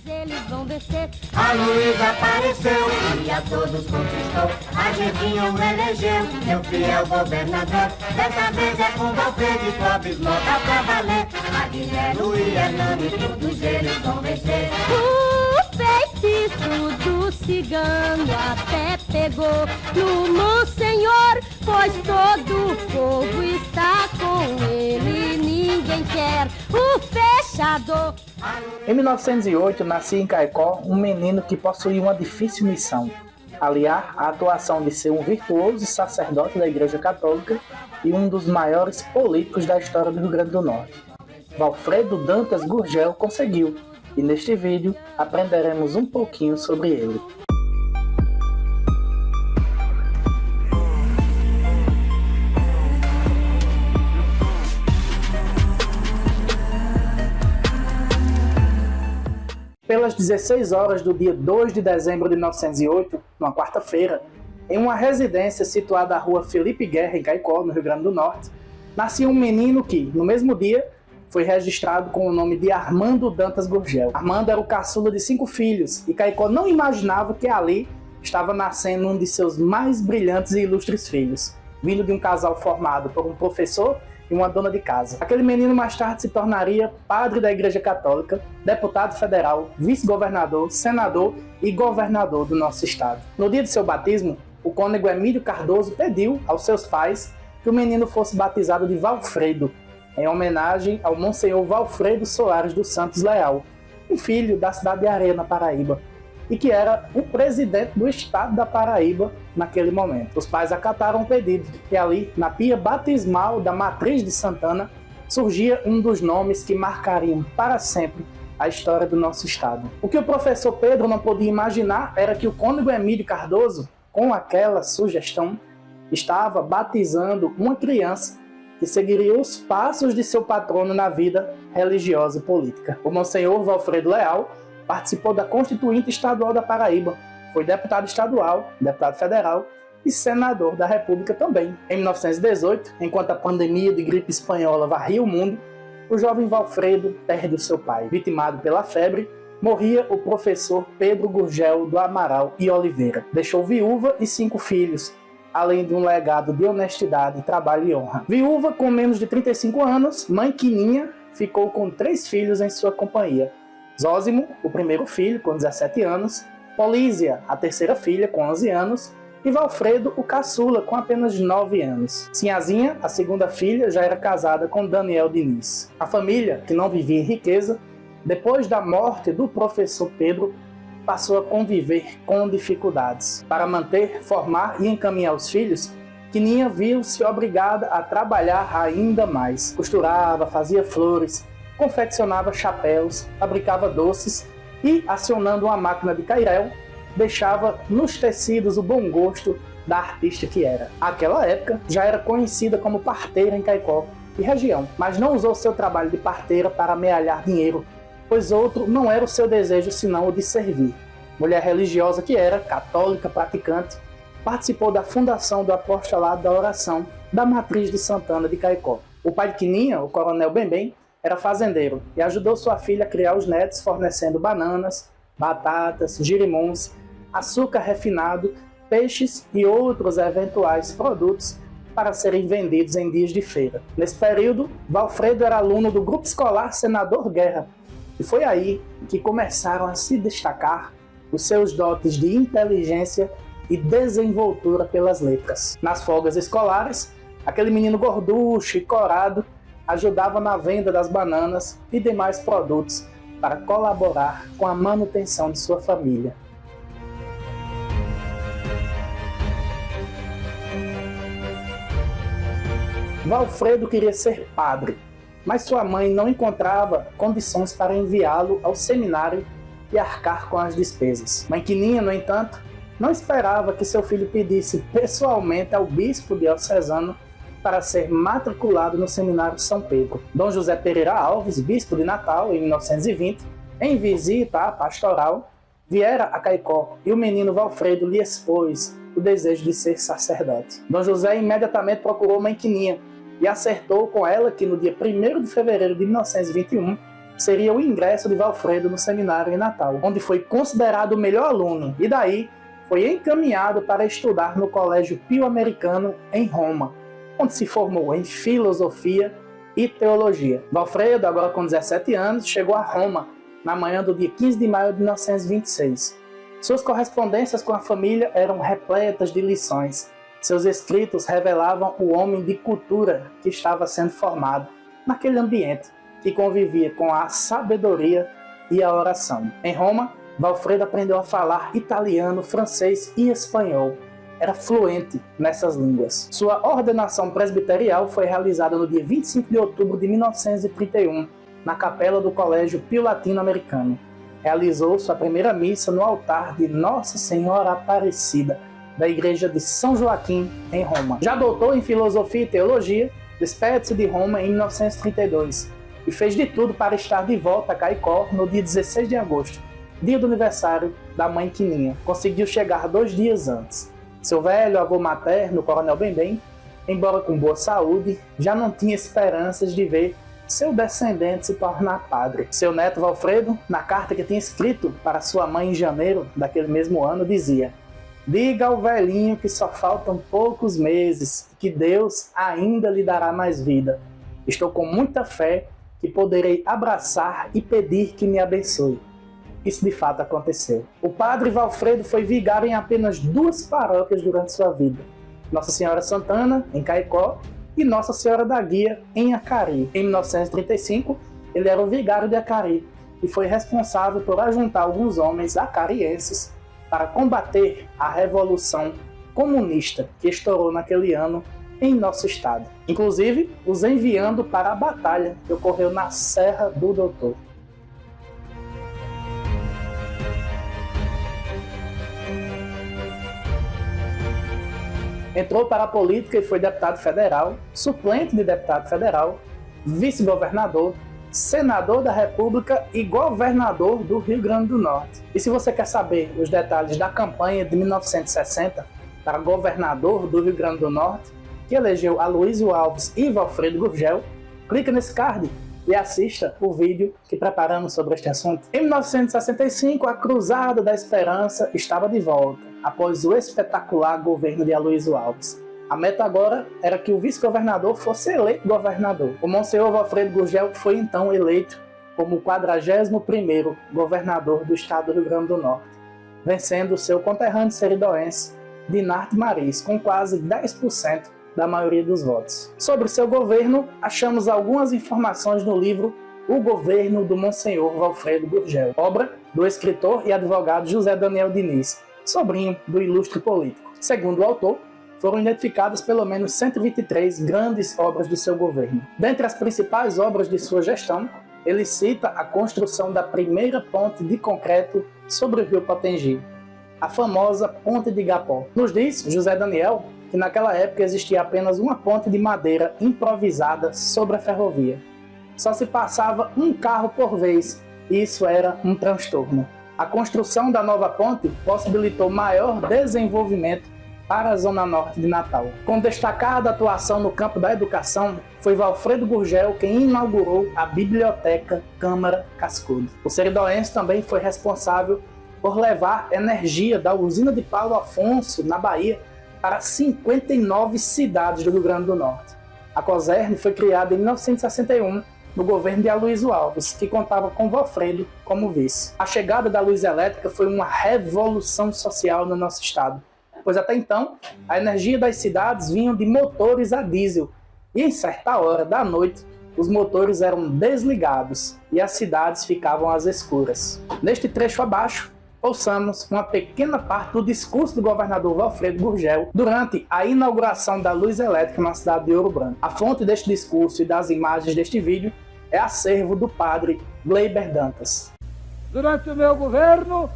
Eles vão descer. A luz apareceu e a todos conquistou. A Jefinho elegeu seu fiel governador. Dessa vez é com Valfredo e Clóvis Mota pra valer. Aguilherme e Hernani, todos eles vão vencer. O feitiço do cigano até pegou no Monsenhor, pois todo o povo está com ele, ninguém quer o fechador. Em 1908, nascia em Caicó um menino que possuía uma difícil missão: aliar a atuação de ser um virtuoso sacerdote da Igreja Católica e um dos maiores políticos da história do Rio Grande do Norte. Valfredo Dantas Gurgel conseguiu, e neste vídeo aprenderemos um pouquinho sobre ele. Pelas 16 horas do dia 2 de dezembro de 1908, numa quarta-feira, em uma residência situada à rua Felipe Guerra, em Caicó, no Rio Grande do Norte, nascia um menino que, no mesmo dia, foi registrado com o nome de Armando Dantas Gurgel. Armando era o caçula de 5 filhos, e Caicó não imaginava que ali estava nascendo um de seus mais brilhantes e ilustres filhos, vindo de um casal formado por um professor e uma dona de casa. Aquele menino mais tarde se tornaria padre da Igreja Católica, deputado federal, vice-governador, senador e governador do nosso estado. No dia de seu batismo, o cônego Emílio Cardoso pediu aos seus pais que o menino fosse batizado de Valfredo, em homenagem ao Monsenhor Valfredo Soares dos Santos Leal, um filho da cidade de Areia, na Paraíba, e que era o presidente do estado da Paraíba naquele momento. Os pais acataram o pedido, e ali, na pia batismal da Matriz de Santana, surgia um dos nomes que marcariam para sempre a história do nosso estado. O que o professor Pedro não podia imaginar era que o cônego Emílio Cardoso, com aquela sugestão, estava batizando uma criança que seguiria os passos de seu patrono na vida religiosa e política. O Monsenhor Valfredo Leal participou da Constituinte Estadual da Paraíba, foi deputado estadual, deputado federal e senador da República também. Em 1918, enquanto a pandemia de gripe espanhola varria o mundo, o jovem Valfredo perde o seu pai. Vitimado pela febre, morria o professor Pedro Gurgel do Amaral e Oliveira. Deixou viúva e 5 filhos, além de um legado de honestidade, trabalho e honra. Viúva com menos de 35 anos, mãe Quininha ficou com 3 filhos em sua companhia. Zósimo, o primeiro filho, com 17 anos, Polísia, a terceira filha, com 11 anos, e Valfredo, o caçula, com apenas 9 anos. Sinhazinha, a segunda filha, já era casada com Daniel Diniz. A família, que não vivia em riqueza, depois da morte do professor Pedro, passou a conviver com dificuldades. Para manter, formar e encaminhar os filhos, Quininha viu-se obrigada a trabalhar ainda mais. Costurava, fazia flores, confeccionava chapéus, fabricava doces e, acionando uma máquina de cairel, deixava nos tecidos o bom gosto da artista que era. Naquela época, já era conhecida como parteira em Caicó e região, mas não usou seu trabalho de parteira para amealhar dinheiro, pois outro não era o seu desejo senão o de servir. Mulher religiosa que era, católica praticante, participou da fundação do apostolado da oração da Matriz de Santana de Caicó. O pai de Quininha, o coronel Bembem, era fazendeiro e ajudou sua filha a criar os netos, fornecendo bananas, batatas, girimons, açúcar refinado, peixes e outros eventuais produtos para serem vendidos em dias de feira. Nesse período, Valfredo era aluno do grupo escolar Senador Guerra, e foi aí que começaram a se destacar os seus dotes de inteligência e desenvoltura pelas letras. Nas folgas escolares, aquele menino gorducho e corado ajudava na venda das bananas e demais produtos para colaborar com a manutenção de sua família. Valfredo queria ser padre, mas sua mãe não encontrava condições para enviá-lo ao seminário e arcar com as despesas. Mãe Quininha, no entanto, não esperava que seu filho pedisse pessoalmente ao bispo diocesano para ser matriculado no Seminário São Pedro. Dom José Pereira Alves, bispo de Natal, em 1920, em visita pastoral, viera a Caicó e o menino Valfredo lhe expôs o desejo de ser sacerdote. Dom José imediatamente procurou Mãe Quininha e acertou com ela que no dia 1º de fevereiro de 1921 seria o ingresso de Valfredo no seminário em Natal, onde foi considerado o melhor aluno e daí foi encaminhado para estudar no Colégio Pio Americano em Roma, onde se formou em filosofia e teologia. Valfredo, agora com 17 anos, chegou a Roma na manhã do dia 15 de maio de 1926. Suas correspondências com a família eram repletas de lições. Seus escritos revelavam o homem de cultura que estava sendo formado naquele ambiente que convivia com a sabedoria e a oração. Em Roma, Valfredo aprendeu a falar italiano, francês e espanhol. Era fluente nessas línguas. Sua ordenação presbiterial foi realizada no dia 25 de outubro de 1931, na capela do Colégio Pio Latino-Americano. Realizou sua primeira missa no altar de Nossa Senhora Aparecida, da Igreja de São Joaquim, em Roma. Já doutor em filosofia e teologia, despede-se de Roma em 1932 e fez de tudo para estar de volta a Caicó no dia 16 de agosto, dia do aniversário da mãe Quininha. Conseguiu chegar 2 dias antes. Seu velho avô materno, Coronel Bembem, embora com boa saúde, já não tinha esperanças de ver seu descendente se tornar padre. Seu neto Valfredo, na carta que tinha escrito para sua mãe em janeiro daquele mesmo ano, dizia: "Diga ao velhinho que só faltam poucos meses, que Deus ainda lhe dará mais vida. Estou com muita fé que poderei abraçar e pedir que me abençoe." Isso de fato aconteceu. O padre Valfredo foi vigário em apenas 2 paróquias durante sua vida: Nossa Senhora Santana, em Caicó, e Nossa Senhora da Guia, em Acari. Em 1935, ele era o vigário de Acari e foi responsável por ajuntar alguns homens acarienses para combater a Revolução Comunista que estourou naquele ano em nosso estado, inclusive os enviando para a batalha que ocorreu na Serra do Doutor. Entrou para a política e foi deputado federal, suplente de deputado federal, vice-governador, senador da República e governador do Rio Grande do Norte. E se você quer saber os detalhes da campanha de 1960 para governador do Rio Grande do Norte, que elegeu Aloysio Alves e Valfredo Gurgel, clica nesse card e assista o vídeo que preparamos sobre este assunto. Em 1965, a Cruzada da Esperança estava de volta, após o espetacular governo de Aloysio Alves. A meta agora era que o vice-governador fosse eleito governador. O Monsenhor Valfredo Gurgel foi então eleito como o 41º governador do estado do Rio Grande do Norte, vencendo seu conterrâneo seridoense, Dinarte Maris, com quase 10% da maioria dos votos. Sobre seu governo, achamos algumas informações no livro O Governo do Monsenhor Valfredo Gurgel, obra do escritor e advogado José Daniel Diniz, sobrinho do ilustre político. Segundo o autor, foram identificadas pelo menos 123 grandes obras do seu governo. Dentre as principais obras de sua gestão, ele cita a construção da primeira ponte de concreto sobre o rio Potengi, a famosa Ponte de Igapó. Nos diz José Daniel que naquela época existia apenas uma ponte de madeira improvisada sobre a ferrovia. Só se passava um carro por vez e isso era um transtorno. A construção da nova ponte possibilitou maior desenvolvimento para a zona norte de Natal. Com destacada atuação no campo da educação, foi Valfredo Gurgel quem inaugurou a Biblioteca Câmara Cascudo. O seridoense também foi responsável por levar energia da usina de Paulo Afonso, na Bahia, para 59 cidades do Rio Grande do Norte. A Cosern foi criada em 1961 no governo de Aloysio Alves, que contava com Valfredo como vice. A chegada da luz elétrica foi uma revolução social no nosso estado, pois até então a energia das cidades vinha de motores a diesel e em certa hora da noite os motores eram desligados e as cidades ficavam às escuras. Neste trecho abaixo, ouçamos uma pequena parte do discurso do governador Valfredo Gurgel durante a inauguração da luz elétrica na cidade de Ouro Branco. A fonte deste discurso e das imagens deste vídeo é acervo do padre Gleiber Dantas. Durante o meu governo,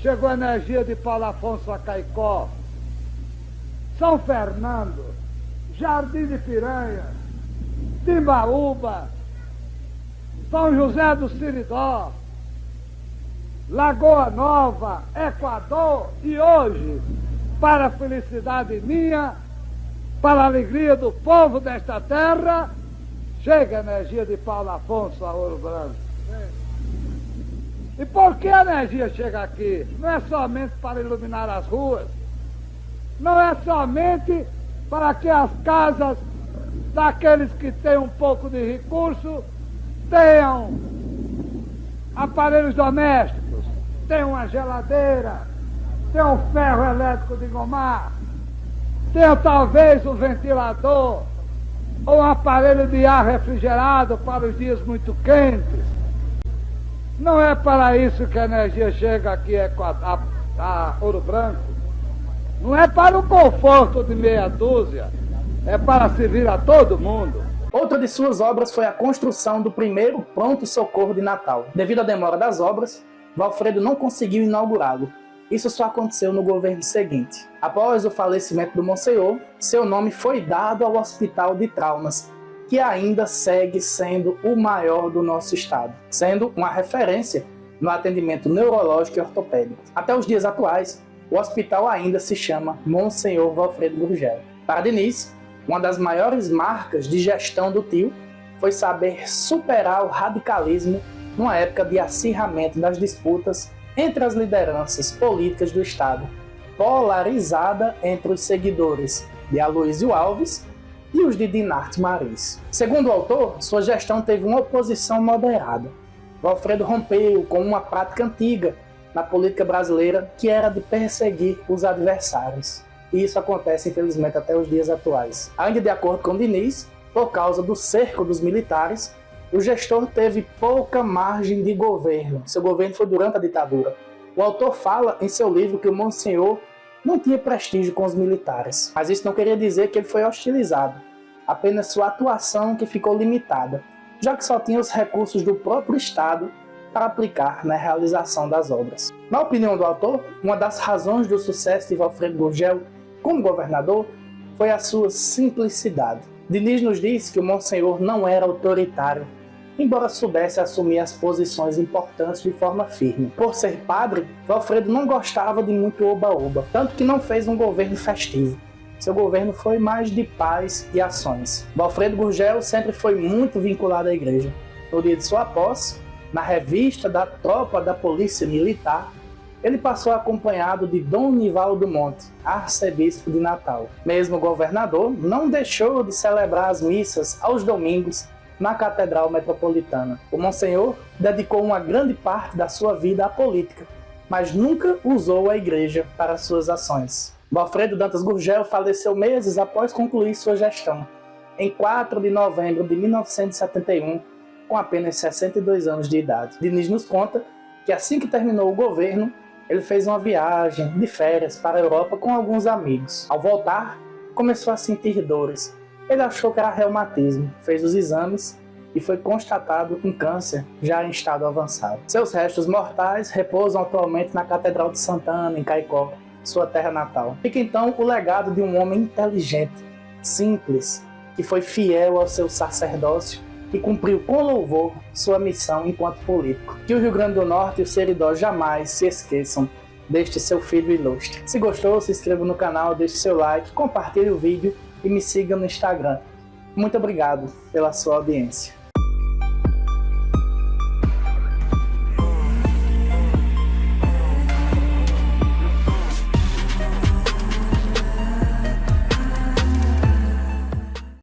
chegou a energia de Paulo Afonso a Caicó, São Fernando, Jardim de Piranha, Timbaúba, São José do Siridó, Lagoa Nova, Equador e hoje, para a felicidade minha, para a alegria do povo desta terra, chega energia de Paulo Afonso a Ouro Branco. E por que a energia chega aqui? Não é somente para iluminar as ruas, não é somente para que as casas daqueles que têm um pouco de recurso tenham aparelhos domésticos, tenham uma geladeira, tenham um ferro elétrico de engomar, tenham talvez um ventilador ou um aparelho de ar refrigerado para os dias muito quentes. Não é para isso que a energia chega aqui a Ouro Branco. Não é para o conforto de meia dúzia, é para servir a todo mundo. Outra de suas obras foi a construção do primeiro pronto-socorro de Natal. Devido à demora das obras, Valfredo não conseguiu inaugurá-lo. Isso só aconteceu no governo seguinte. Após o falecimento do Monsenhor, seu nome foi dado ao Hospital de Traumas, que ainda segue sendo o maior do nosso estado, sendo uma referência no atendimento neurológico e ortopédico. Até os dias atuais, o hospital ainda se chama Monsenhor Valfredo Gurgel. Para Diniz, uma das maiores marcas de gestão do tio foi saber superar o radicalismo numa época de acirramento das disputas entre as lideranças políticas do estado, polarizada entre os seguidores de Aloysio Alves e os de Dinarte Marins. Segundo o autor, sua gestão teve uma oposição moderada. Valfredo rompeu com uma prática antiga na política brasileira, que era de perseguir os adversários. E isso acontece, infelizmente, até os dias atuais. Ainda de acordo com Diniz, por causa do cerco dos militares, o gestor teve pouca margem de governo. Seu governo foi durante a ditadura. O autor fala em seu livro que o Monsenhor não tinha prestígio com os militares, mas isso não queria dizer que ele foi hostilizado, apenas sua atuação que ficou limitada, já que só tinha os recursos do próprio Estado para aplicar na realização das obras. Na opinião do autor, uma das razões do sucesso de Valfredo Gurgel como governador foi a sua simplicidade. Diniz nos diz que o Monsenhor não era autoritário, embora soubesse assumir as posições importantes de forma firme. Por ser padre, Valfredo não gostava de muito oba-oba, tanto que não fez um governo festivo. Seu governo foi mais de paz e ações. Valfredo Gurgel sempre foi muito vinculado à igreja. No dia de sua posse, na revista da Tropa da Polícia Militar, ele passou acompanhado de Dom Nivaldo Monte, arcebispo de Natal. Mesmo governador, não deixou de celebrar as missas aos domingos na Catedral Metropolitana. O Monsenhor dedicou uma grande parte da sua vida à política, mas nunca usou a igreja para suas ações. Valfredo Dantas Gurgel faleceu meses após concluir sua gestão, em 4 de novembro de 1971, com apenas 62 anos de idade. Diniz nos conta que assim que terminou o governo, ele fez uma viagem de férias para a Europa com alguns amigos. Ao voltar, começou a sentir dores. Ele achou que era reumatismo, fez os exames e foi constatado com câncer já em estado avançado. Seus restos mortais repousam atualmente na Catedral de Santana, em Caicó, sua terra natal. Fica então o legado de um homem inteligente, simples, que foi fiel ao seu sacerdócio e cumpriu com louvor sua missão enquanto político. Que o Rio Grande do Norte e o Seridó jamais se esqueçam deste seu filho ilustre. Se gostou, se inscreva no canal, deixe seu like, compartilhe o vídeo e me siga no Instagram. Muito obrigado pela sua audiência.